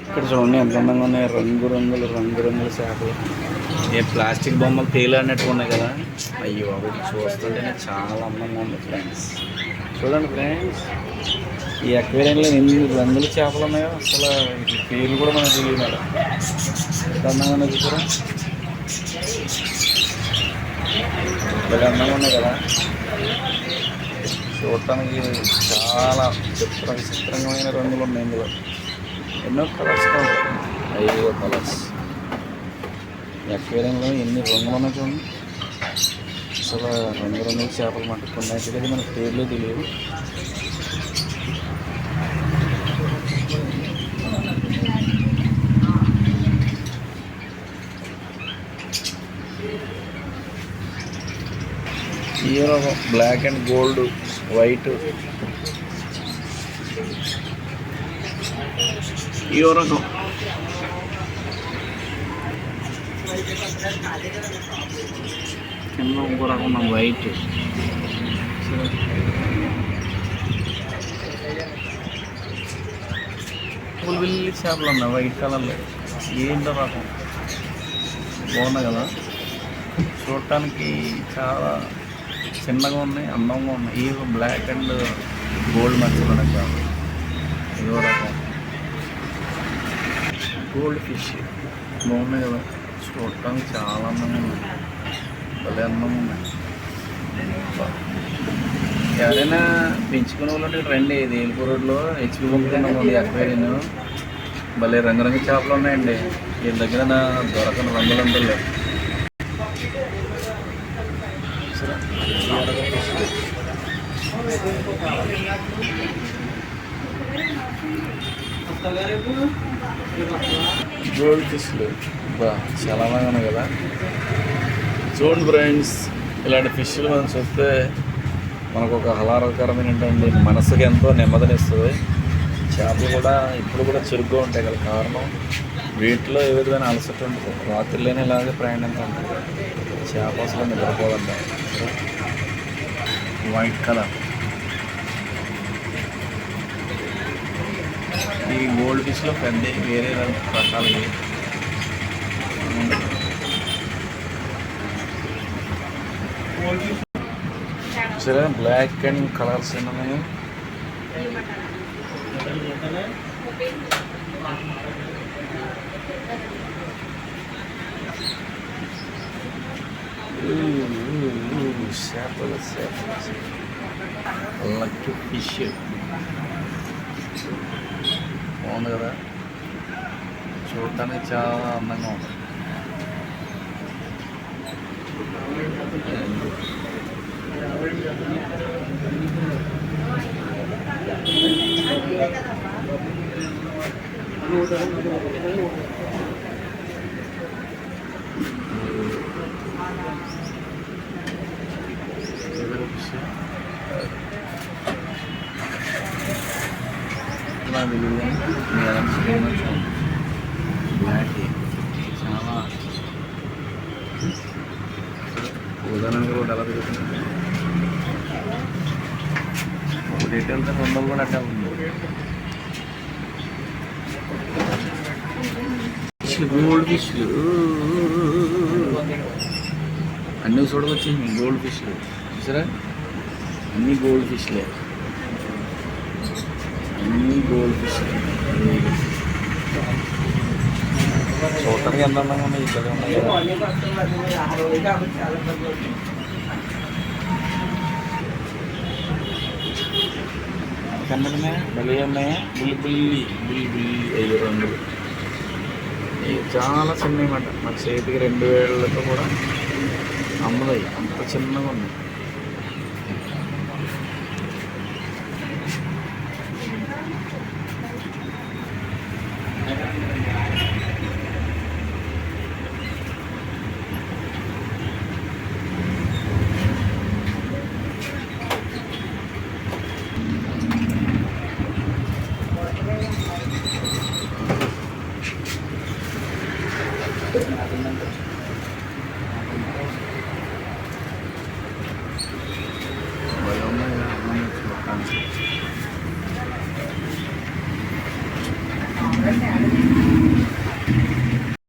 ఇక్కడ చూడండి ఎంత అందంగా ఉన్నాయి, రంగురంగుల చేపలు. ఏ ప్లాస్టిక్ బొమ్మలు తేలినట్టుగా ఉన్నాయి కదా. అయ్యో అవి చూస్తుంటేనే చాలా అందంగా ఉంది ఫ్రెండ్స్. చూడండి ఫ్రెండ్స్, ఈ అక్వేరియంలో ఎన్ని రంగుల చేపలు ఉన్నాయో అసలు ఈ పేర్లు కూడా మనకు తెలియదు మేడం. ఎంత అందంగా ఉన్నాయి చూసారా, చాలా అందంగా ఉన్నాయి కదా. చూడటానికి చాలా విచిత్రమైన రంగులు ఉన్నాయి ఇందులో. ఎన్నో కలర్స్ ఉంటాయి, 5 కలర్స్. ఈ అక్వేరియంలో ఎన్ని రంగులు ఉన్నాయి చూడండి. అసలు రంగుల చేపలు మట్టుకున్నాయి, మనకు పేర్లు తెలియదు. ఈ రకం బ్లాక్ అండ్ గోల్డ్, వైట్. ఈ రకం కింద ఇంకో రకం వైట్. పుల్లి చేపలు ఉన్నాయి వైట్ కలర్లో. ఏంటో రకం బాగున్నాయి కదా, చూడటానికి చాలా చిన్నగా ఉన్నాయి, అందంగా ఉన్నాయి. ఈ బ్లాక్ అండ్ గోల్డ్ మధ్యలో చేపలు. ఇదో రకం గోల్డ్ ఫిష్ బాగున్నాయి కదా, చూడటానికి చాలా అందంగా ఉన్నాయి, భలే అందంగా ఉన్నాయి. ఎవరైనా పెంచుకునే వాళ్ళు రండి, ఇది ఏల్పూర్ రోడ్లో హెచ్పి పంపుతున్నాము అక్వేరియం. భలే రంగురంగు చేపలు ఉన్నాయండి. వీళ్ళ దగ్గర దొరకని రంగులు ఉంటుంది. గోల్డ్ ఫిష్లు చాలా బాగా ఉన్నాయి కదా. చూడండి ఫ్రెండ్స్, ఇలాంటి ఫిష్లు మనం చూస్తే మనకు ఒక ఆహ్లాదకరమైనటువంటి మనసుకి ఎంతో నెమ్మదినిస్తుంది. చేపలు కూడా ఇప్పుడు కూడా చురుగ్గా ఉంటాయి కదా, కారణం వీటిలో ఏ విధమైన అలసట ఉంటుంది. రాత్రిలోనే ఇలాగే ప్రయాణంతో ఉంటుంది. చేప అసలు నిద్రపోదంట. White colour. ఈ గోల్డ్ ఫిష్లో పెద్ద వేరే రకాలు. సరే, బ్లాక్ అండ్ కలర్స్ ఉన్నాయి. చేపలు లక్కీ ఫిష్ బాగుంది కదా, చూడటానికి చాలా అందంగా ఉంది. బ్లాక్ చాలా ఉదాహరణగా కూడా ఎలా తిరుగుతుంది. డీటెయిల్స్ ఉండవు కూడా అట్లా ఉంది. గోల్డ్ ఫిష్లు అన్నీ చూడవచ్చు. గోల్డ్ ఫిష్లు చూసారా, అన్నీ గోల్డ్ ఫిష్లే, అన్నీ గోల్డ్ ఫిష్లే. చూడటానికి ఎంత అందంగా ఉన్నాయి. ఇక్కడ ఉన్నాయి కన్నడమే భలే ఉన్నాయి. బుల్లి 5 రంగులు. ఇవి చాలా చిన్నవి అన్నమాట. మన చేతికి 2 వేళ్ళతో కూడా అమ్ముతాయి, అంత చిన్నగా ఉన్నాయి.